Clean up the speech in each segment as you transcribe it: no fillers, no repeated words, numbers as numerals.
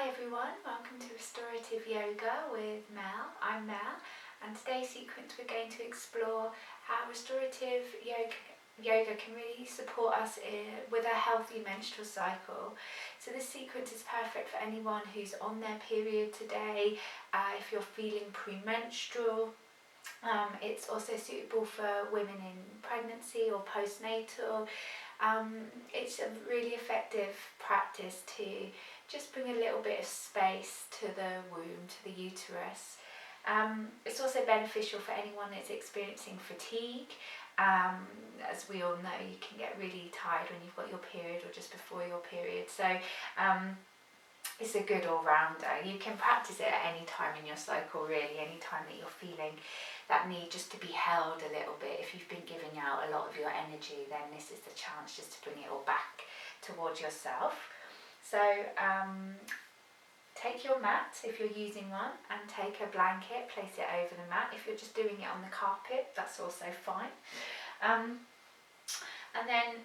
everyone, welcome to Restorative Yoga with Mel. I'm Mel, and today's sequence we're going to explore how restorative yoga can really support us with a healthy menstrual cycle. So this sequence is perfect for anyone who's on their period today, if you're feeling premenstrual. It's also suitable for women in pregnancy or postnatal. It's a really effective practice to just bring a little bit of space to the womb, to the uterus. It's also beneficial for anyone that's experiencing fatigue. As we all know, you can get really tired when you've got your period or just before your period. So it's a good all-rounder. You can practice it at any time in your cycle, really, any time that you're feeling that need just to be held a little bit. If you've been giving out a lot of your energy, then this is the chance just to bring it all back towards yourself. So take your mat if you're using one, and take a blanket, place it over the mat. If you're just doing it on the carpet, that's also fine. And then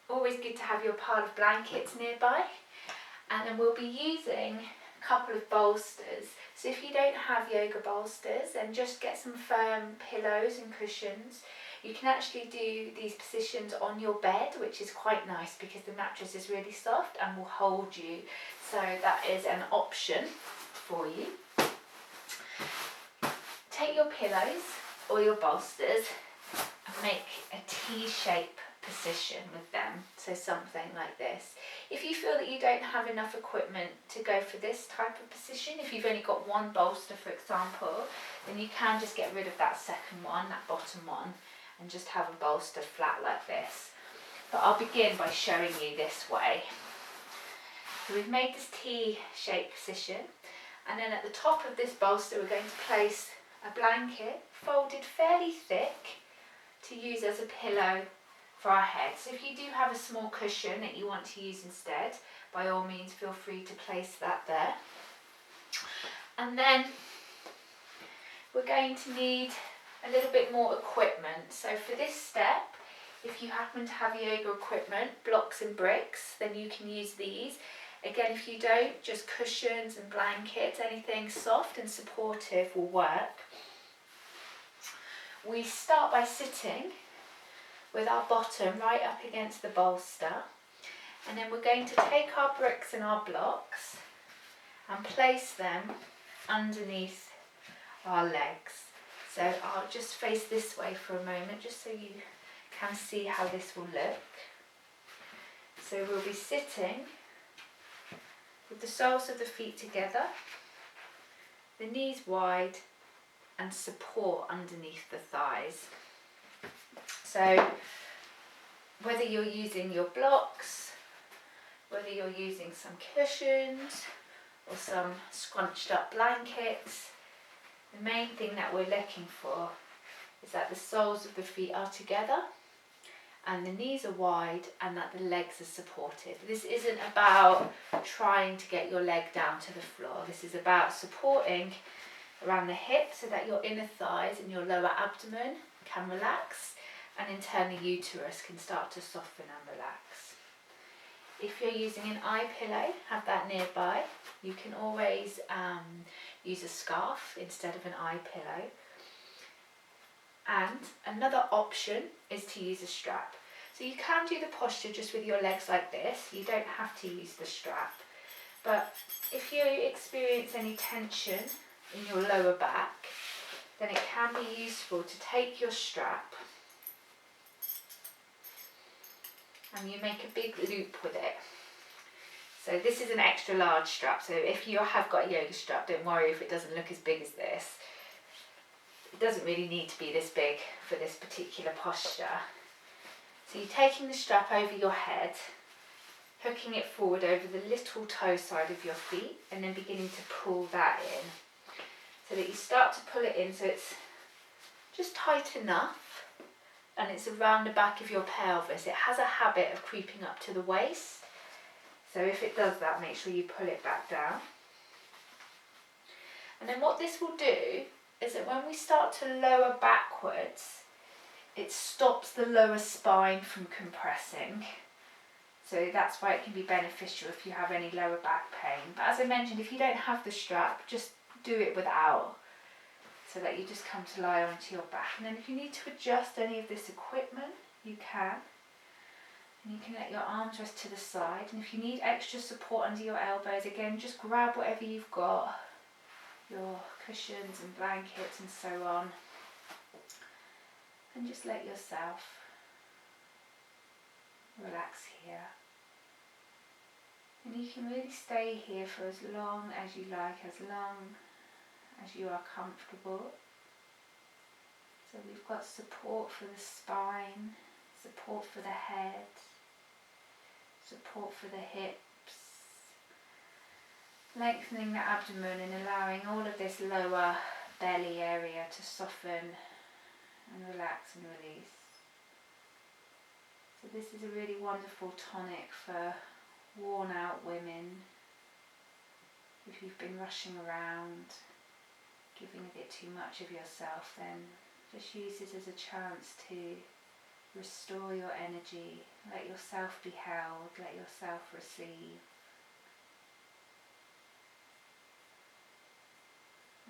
always good to have your pile of blankets nearby. And then we'll be using a couple of bolsters. So if you don't have yoga bolsters, then just get some firm pillows and cushions. You can actually do these positions on your bed, which is quite nice because the mattress is really soft and will hold you. So that is an option for you. Take your pillows or your bolsters and make a T-shape position with them, so something like this. If you feel that you don't have enough equipment to go for this type of position, if you've only got one bolster for example, then you can just get rid of that second one, that bottom one, and just have a bolster flat like this. But I'll begin by showing you this way. So we've made this T-shaped position, and then at the top of this bolster we're going to place a blanket folded fairly thick to use as a pillow for our head. So if you do have a small cushion that you want to use instead, by all means feel free to place that there. And then we're going to need a little bit more equipment. So for this step, if you happen to have yoga equipment, blocks and bricks, then you can use these. Again, if you don't, just cushions and blankets, anything soft and supportive will work. We start by sitting with our bottom right up against the bolster, and then we're going to take our bricks and our blocks and place them underneath our legs. So I'll just face this way for a moment just so you can see how this will look. So we'll be sitting with the soles of the feet together, the knees wide, and support underneath the thighs. So whether you're using your blocks, whether you're using some cushions or some scrunched up blankets, the main thing that we're looking for is that the soles of the feet are together and the knees are wide and that the legs are supported. This isn't about trying to get your leg down to the floor. This is about supporting around the hips so that your inner thighs and your lower abdomen can relax, and in turn the uterus can start to soften and relax. If you're using an eye pillow, have that nearby. You can always use a scarf instead of an eye pillow. And another option is to use a strap. So you can do the posture just with your legs like this. You don't have to use the strap. But if you experience any tension in your lower back, then it can be useful to take your strap and you make a big loop with it. So this is an extra large strap, so if you have got a yoga strap, don't worry if it doesn't look as big as this. It doesn't really need to be this big for this particular posture. So you're taking the strap over your head, hooking it forward over the little toe side of your feet, and then beginning to pull that in. So that you start to pull it in so it's just tight enough and it's around the back of your pelvis. It has a habit of creeping up to the waist. So if it does that, make sure you pull it back down. And then what this will do is that when we start to lower backwards, it stops the lower spine from compressing. So that's why it can be beneficial if you have any lower back pain. But as I mentioned, if you don't have the strap, just do it without, so that you just come to lie onto your back. And then if you need to adjust any of this equipment, you can. And you can let your arms rest to the side. And if you need extra support under your elbows, again, just grab whatever you've got, your cushions and blankets and so on. And just let yourself relax here. And you can really stay here for as long as you like, as long as you are comfortable. So we've got support for the spine, support for the head, support for the hips, lengthening the abdomen and allowing all of this lower belly area to soften and relax and release. So this is a really wonderful tonic for worn out women. If you've been rushing around, giving a bit too much of yourself, then just use this as a chance to restore your energy. Let yourself be held, let yourself receive.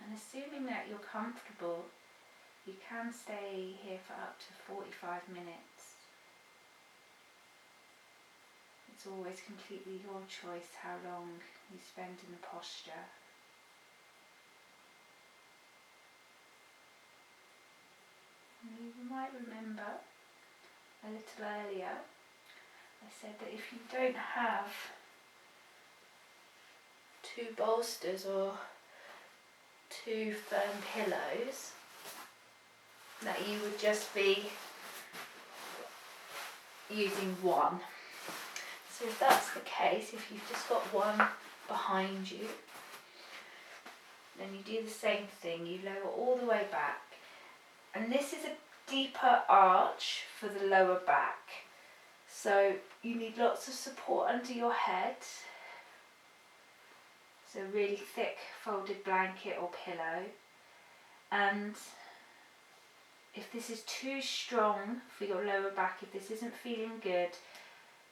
And assuming that you're comfortable, you can stay here for up to 45 minutes. It's always completely your choice how long you spend in the posture. You might remember a little earlier I said that if you don't have 2 bolsters or 2 firm pillows, that you would just be using one. So if that's the case, if you've just got one behind you, then you do the same thing. You lower all the way back. And this is a deeper arch for the lower back. So you need lots of support under your head. So really thick folded blanket or pillow. And if this is too strong for your lower back, if this isn't feeling good,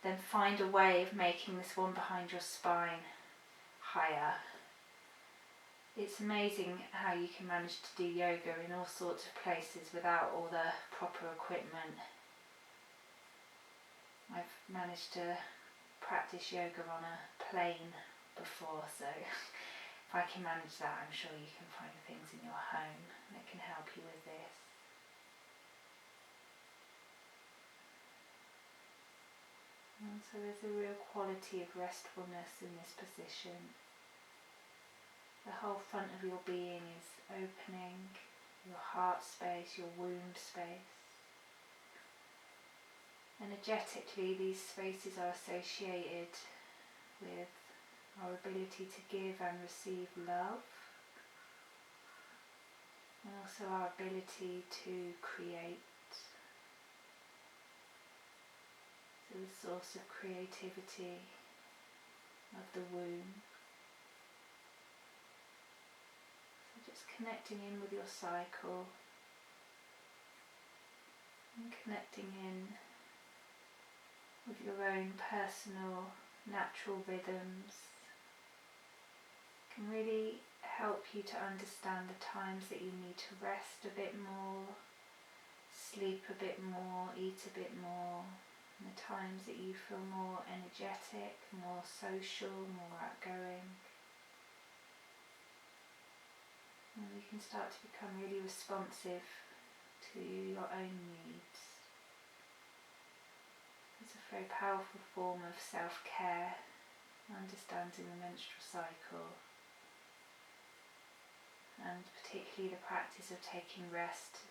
then find a way of making this one behind your spine higher. It's amazing how you can manage to do yoga in all sorts of places without all the proper equipment. I've managed to practice yoga on a plane before, so if I can manage that, I'm sure you can find things in your home that can help you with this. And so there's a real quality of restfulness in this position. The whole front of your being is opening, your heart space, your womb space. Energetically, these spaces are associated with our ability to give and receive love, and also our ability to create. So the source of creativity of the womb. So just connecting in with your cycle and connecting in with your own personal natural rhythms can really help you to understand the times that you need to rest a bit more, sleep a bit more, eat a bit more, and the times that you feel more energetic, more social, more outgoing. And you can start to become really responsive to your own needs. It's a very powerful form of self-care, understanding the menstrual cycle, and particularly the practice of taking rest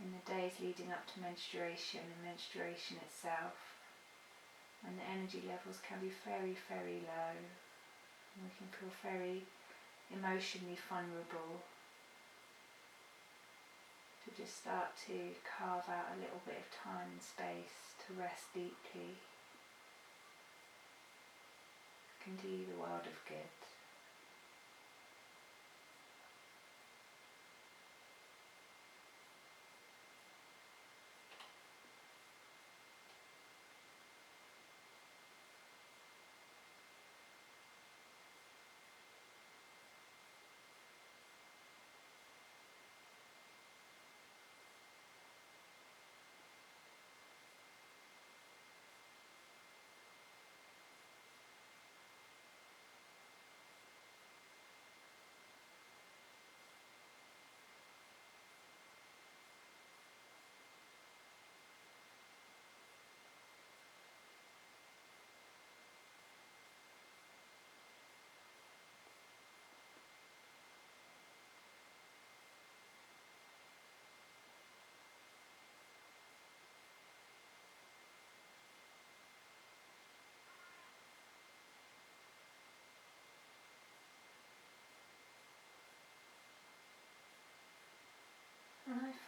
in the days leading up to menstruation and menstruation itself, when the energy levels can be very, very low, and we can feel very emotionally vulnerable. To just start to carve out a little bit of time and space to rest deeply can do you the world of good.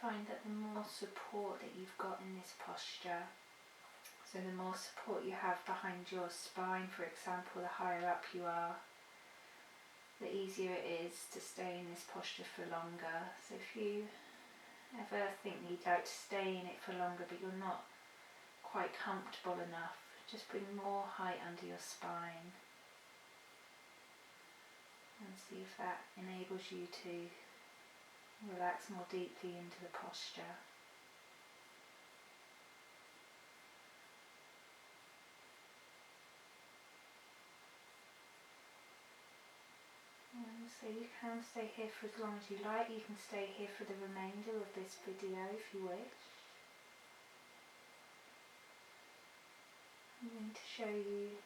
find that the more support that you've got in this posture, so the more support you have behind your spine, for example, the higher up you are, the easier it is to stay in this posture for longer. So if you ever think you'd like to stay in it for longer but you're not quite comfortable enough, just bring more height under your spine and see if that enables you to relax more deeply into the posture. And so you can stay here for as long as you like. You can stay here for the remainder of this video if you wish. I'm going to show you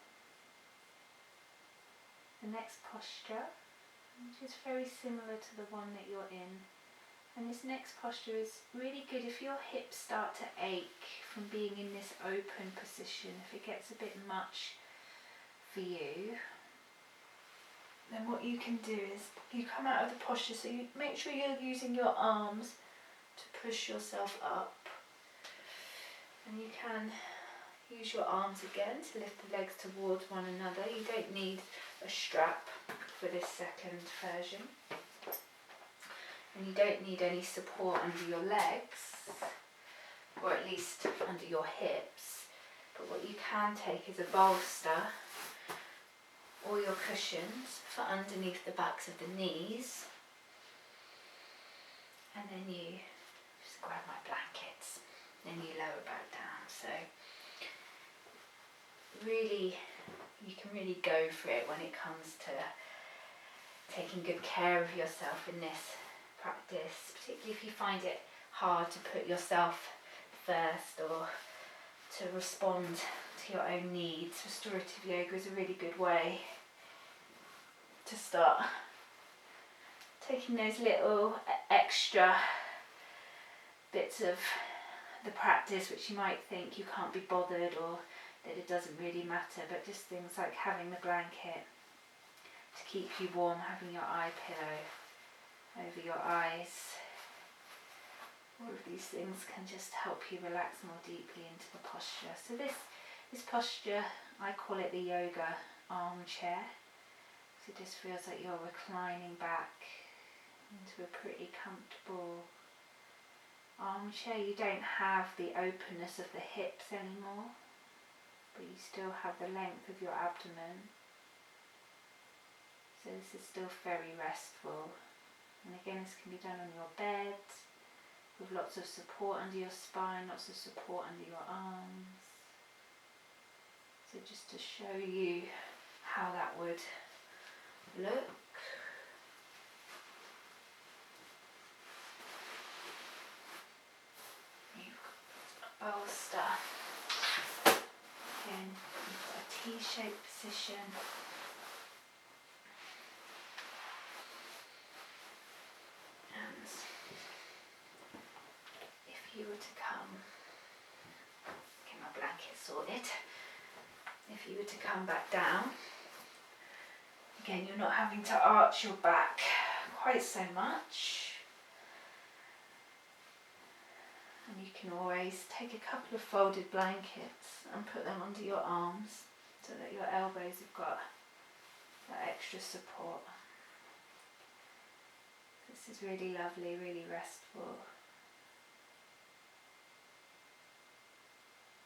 the next posture, which is very similar to the one that you're in. And this next posture is really good if your hips start to ache from being in this open position. If it gets a bit much for you, then what you can do is you come out of the posture, so you make sure you're using your arms to push yourself up. And you can use your arms again to lift the legs towards one another. You don't need a strap for this second version. And you don't need any support under your legs, or at least under your hips. But what you can take is a bolster or your cushions for underneath the backs of the knees. And then you just grab my blankets, then you lower back down. So really, you can really go for it when it comes to taking good care of yourself in this practice, particularly if you find it hard to put yourself first or to respond to your own needs. Restorative yoga is a really good way to start taking those little extra bits of the practice which you might think you can't be bothered or that it doesn't really matter, but just things like having the blanket to keep you warm, having your eye pillow over your eyes. All of these things can just help you relax more deeply into the posture. So this posture, I call it the yoga armchair. So it just feels like you're reclining back into a pretty comfortable armchair. You don't have the openness of the hips anymore, but you still have the length of your abdomen. So this is still very restful. And again, this can be done on your bed, with lots of support under your spine, lots of support under your arms. So just to show you how that would look. You've got a bolster. Again, you've got a T-shaped position. If you were to come, get my blanket sorted, if you were to come back down, again you're not having to arch your back quite so much, and you can always take a couple of folded blankets and put them under your arms so that your elbows have got that extra support. This is really lovely, really restful.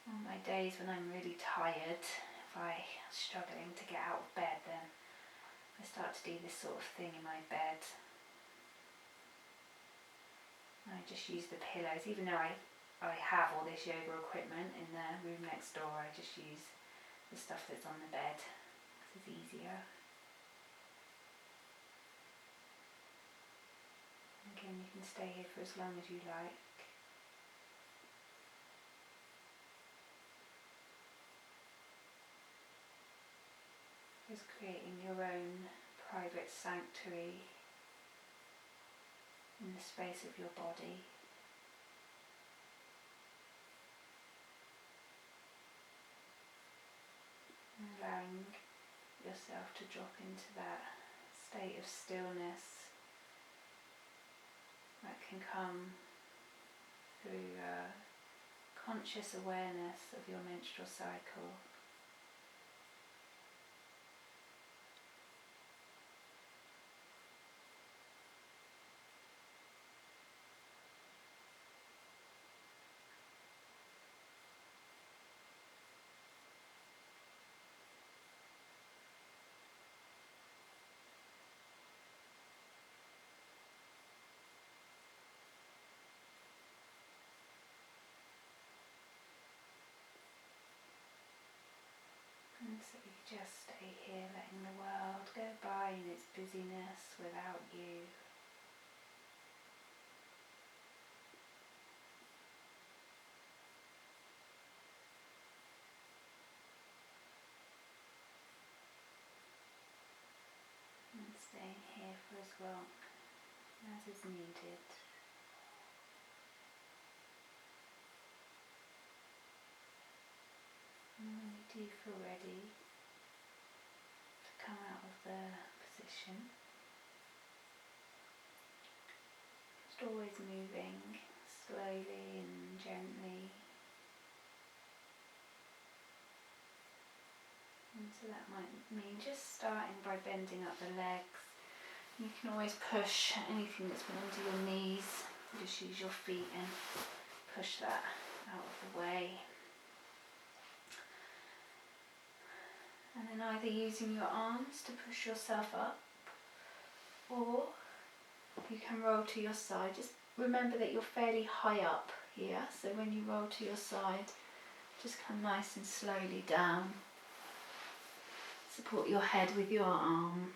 On my days when I'm really tired, if I'm struggling to get out of bed, then I start to do this sort of thing in my bed. I just use the pillows, even though I have all this yoga equipment in the room next door, I just use the stuff that's on the bed because it's easier. Again, you can stay here for as long as you like. Just creating your own private sanctuary in the space of your body. And allowing yourself to drop into that state of stillness that can come through conscious awareness of your menstrual cycle. And so you just stay here, letting the world go by in its busyness without you. And staying here for as long as is needed. And when you do feel ready to come out of the position, just always moving slowly and gently. And so that might mean just starting by bending up the legs. You can always push anything that's been under your knees. Just use your feet and push that out of the way. And then either using your arms to push yourself up, or you can roll to your side. Just remember that you're fairly high up here, so when you roll to your side, just come nice and slowly down. Support your head with your arm.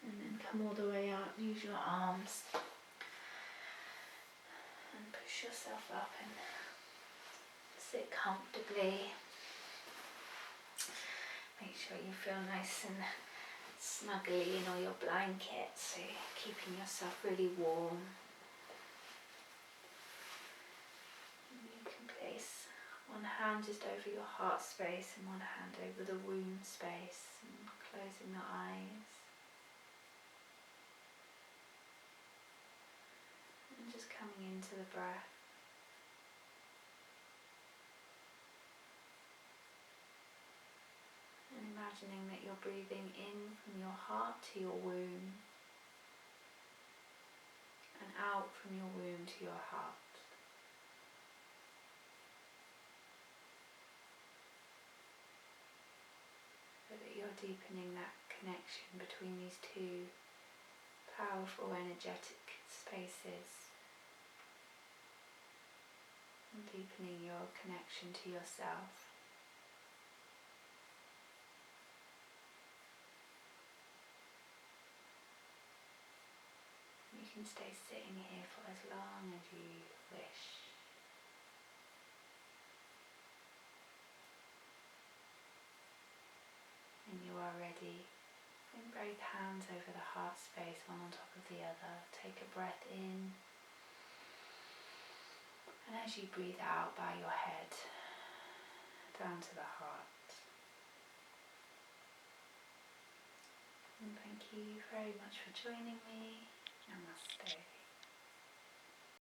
And then come all the way up, use your arms. And push yourself up and sit comfortably. Make sure you feel nice and snuggly in all your blankets, so you're keeping yourself really warm. And you can place one hand just over your heart space and one hand over the womb space, and closing the eyes. And just coming into the breath. And imagining that you're breathing in from your heart to your womb, and out from your womb to your heart. So that you're deepening that connection between these two powerful energetic spaces. And deepening your connection to yourself. You can stay sitting here for as long as you wish. When you are ready, bring both hands over the heart space, one on top of the other. Take a breath in. And as you breathe out, bow your head down to the heart. And thank you very much for joining me. Namaste.